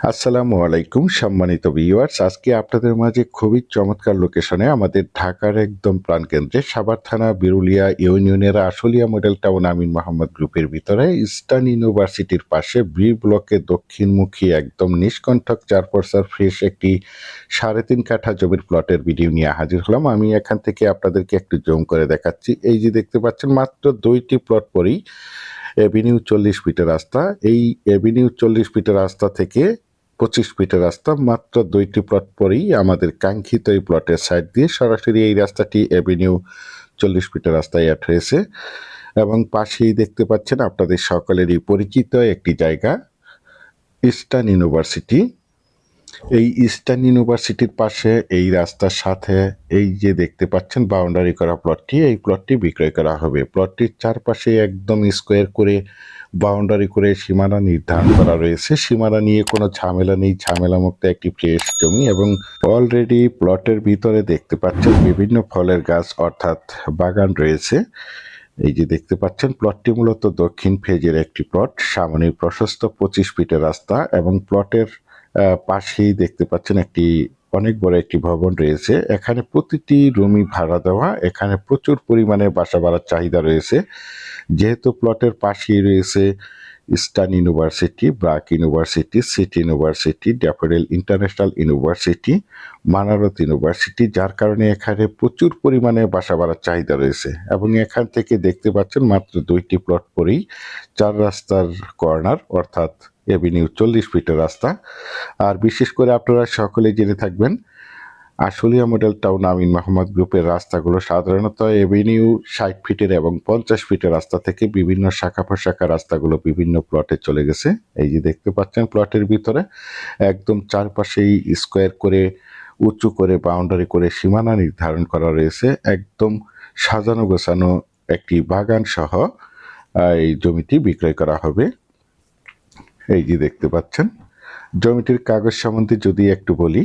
আসসালামু আলাইকুম সম্মানিত ভিউয়ার্স, আজকে আপনাদের মাঝে খুবই চমৎকার লোকেশনে আমাদের ঢাকার একদম প্রাণকেন্দ্রে সাভার থানা বিরুলিয়া ইউনিয়নের আশুলিয়া মডেল টাউন আমিন মোহাম্মদ গ্রুপের ভিতরে ইস্টার্ন ইউনিভার্সিটির পাশে বি ব্লকে দক্ষিণমুখী একদম নিষ্কণ্ঠক 4 পয়সার ফ্রেশ একটি 3.5 কাঠা জমির প্লটের ভিডিও নিয়ে হাজির হলাম। আমি এখান থেকে আপনাদেরকে একটু জুম করে দেখাচ্ছি। এই যে দেখতে পাচ্ছেন, মাত্র 2টি প্লট পরেই এভিনিউ 40 ফিটের রাস্তা। এই এভিনিউ 40 ফিটের রাস্তা থেকে 25 ফিটের রাস্তা, মাত্র 2টি প্লট পরেই আমাদের কাঙ্ক্ষিত এই প্লটের সাইড দিয়ে সরাসরি এই রাস্তাটি এভিনিউ 40 ফিটের রাস্তায় অ্যাড হয়েছে এবং পাশেই দেখতে পাচ্ছেন আপনাদের সকলেরই পরিচিত একটি জায়গা, ইস্টার্ন ইউনিভার্সিটি। এই ইস্টার্ন ইউনিভার্সিটির পাশে এই রাস্তার সাথে এই যে দেখতে পাচ্ছেন বাউন্ডারি করা প্লটটি, এই প্লটটি বিক্রয় করা হবে। প্লটটির চারপাশে একদম স্কোয়ার করে বাউন্ডারি করে সীমানা নির্ধারণ করা রয়েছে। সীমানা নিয়ে কোনো ঝামেলা নেই, ঝামেলামুক্ত একটি ফ্রেশ জমি এবং অলরেডি প্লটের ভিতরে দেখতে পাচ্ছেন বিভিন্ন ফলের গাছ অর্থাৎ বাগান রয়েছে। এই যে দেখতে পাচ্ছেন প্লটটি মূলত দক্ষিণ ফেজের একটি প্লট, সামনে প্রশস্ত 25 ফিটের রাস্তা এবং প্লটের পাশেই দেখতে পাচ্ছেন একটি অনেক বড় একটি ভবন রয়েছে। এখানে প্রতিটি রুমই ভাড়া দেওয়া, এখানে প্রচুর পরিমাণে বাসা ভাড়ার চাহিদা রয়েছে। যেহেতু প্লটের পাশেই রয়েছে eastern university, BRAC university, city university, daffodil international university, Manarat university, যার কারণে এখানে প্রচুর পরিমাণে বাসা ভাড়ার চাহিদা রয়েছে এবং এখান থেকে দেখতে পাচ্ছেন মাত্র 2টি প্লট পরেই 4 রাস্তার কর্নার অর্থাৎ এভিনিউ 40 ফিটের রাস্তা। আর বিশেষ করে আপনারা সকলে জেনে থাকবেন আশুলিয়া মডেল টাউন আমিন মোহাম্মদ গ্রুপের রাস্তাগুলো সাধারণত এভিনিউ 60 ফিটের এবং 50 ফিটের রাস্তা থেকে বিভিন্ন শাখা প্রশাখা রাস্তাগুলো বিভিন্ন প্লটে চলে গেছে। এই যে দেখতে পাচ্ছেন প্লটের ভিতরে একদম চারপাশেই স্কোয়ার করে উঁচু করে বাউন্ডারি করে সীমানা নির্ধারণ করা রয়েছে। একদম সাজানো গোছানো একটি বাগান সহ এই জমিটি বিক্রয় করা হবে। এই যে দেখতে পাচ্ছেন জমিটির কাগজ সম্বন্ধে যদি একটু বলি,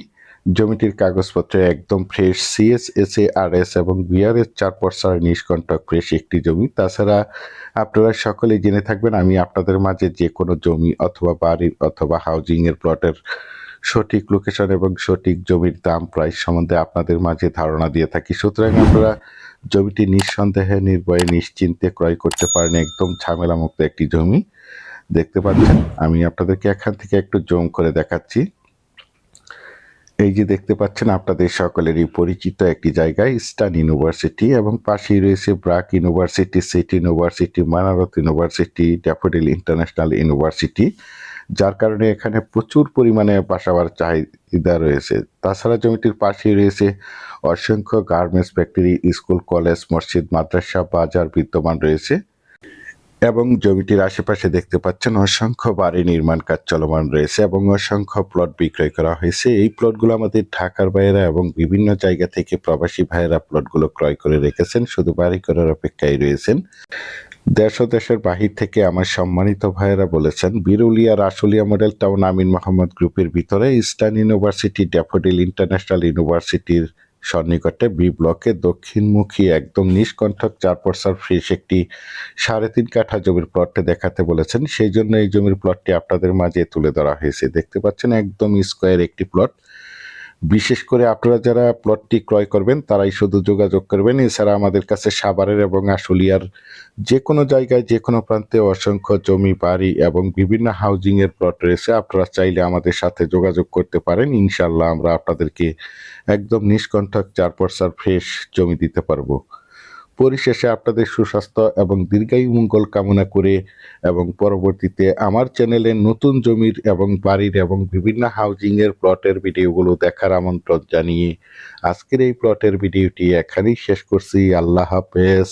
জমিটির কাগজপত্র একদম ফ্রেশ, CSSARS এবং বিআরএস 4 পয়সার নিষ্কণ্টক ফ্রেশ একটি জমি। তাছাড়া আপনারা সকলেই জেনে থাকবেন আমি আপনাদের মাঝে যে কোনো জমি অথবা বাড়ির অথবা হাউজিংয়ের প্লটের সঠিক লোকেশন এবং সঠিক জমির দাম প্রাইস সম্বন্ধে আপনাদের মাঝে ধারণা দিয়ে থাকি। সুতরাং আপনারা জমিটি নিঃসন্দেহে নির্ভয়ে নিশ্চিন্তে ক্রয় করতে পারেন। একদম ঝামেলামুক্ত একটি জমি দেখতে পাচ্ছেন। আমি আপনাদেরকে এখান থেকে একটু জুম করে দেখাচ্ছি। এই যে দেখতে পাচ্ছেন আপনাদের সকলেরই পরিচিত একটি জায়গায় ইস্টার্ন ইউনিভার্সিটি এবং পাশেই রয়েছে BRAC university, city university, Manarat university, daffodil international university, যার কারণে এখানে প্রচুর পরিমাণে বাসা বাড়ার চাহিদা রয়েছে। তাছাড়া জমিটির পাশেই রয়েছে অসংখ্য গার্মেন্টস ফ্যাক্টরি, স্কুল, কলেজ, মসজিদ, মাদ্রাসা, বাজার বিদ্যমান রয়েছে এবং জমিটির আশেপাশে দেখতে পাচ্ছেন অসংখ্য বাড়ি নির্মাণ কাজ চলমান রয়েছে এবং অসংখ্য প্লট বিক্রয় করা হয়েছে। এই প্লটগুলো আমাদের ঢাকার ভাইয়েরা এবং বিভিন্ন জায়গা থেকে প্রবাসী ভাইয়েরা প্লটগুলো ক্রয় করে রেখেছেন, শুধু বাড়ি করার অপেক্ষায় রয়েছেন। দেশ ও দেশের বাহির থেকে আমার সম্মানিত ভাইয়েরা বলেছেন বিরুলিয়ার আশুলিয়া মডেল টাউন আমিন মোহাম্মদ গ্রুপের ভিতরে ইস্টার্ন ইউনিভার্সিটি, ড্যাফোডিল ইন্টারন্যাশনাল ইউনিভার্সিটির সন্নিকটে বি ব্লকে দক্ষিণমুখী একদম নিষ্কণ্ঠক 4 পয়সার ফ্রেশ একটি 3.5 কাঠা জমির প্লটটি দেখাতে বলেছেন। সেই জন্য এই জমির প্লটটি আপনাদের মাঝে তুলে ধরা হয়েছে। দেখতে পাচ্ছেন একদম স্কোয়ার একটি প্লট। বিশেষ করে আপনারা যারা প্লটটি ক্রয় করবেন তারাই শুধু যোগাযোগ করবেন। এছাড়া আমাদের কাছে সাভারের এবং আশুলিয়ার যে কোনো জায়গায় যে কোনো প্রান্তে অসংখ্য জমি, বাড়ি এবং বিভিন্ন হাউজিংয়ের প্লট রয়েছে। আপনারা চাইলে আমাদের সাথে যোগাযোগ করতে পারেন। ইনশাল্লাহ আমরা আপনাদেরকে একদম নিষ্কণ্ঠক 4 পয়সার ফ্রেশ জমি দিতে পারবো। পরিশেষে আপনাদের সুস্বাস্থ্য এবং দীর্ঘায়ু মঙ্গল কামনা করে এবং পরবর্তীতে আমার চ্যানেলে নতুন জমির এবং বাড়ির এবং বিভিন্ন হাউজিংয়ের প্লটের ভিডিওগুলো দেখার আমন্ত্রণ জানিয়ে আজকের এই প্লটের ভিডিওটি এখানেই শেষ করছি। আল্লাহ হাফেজ।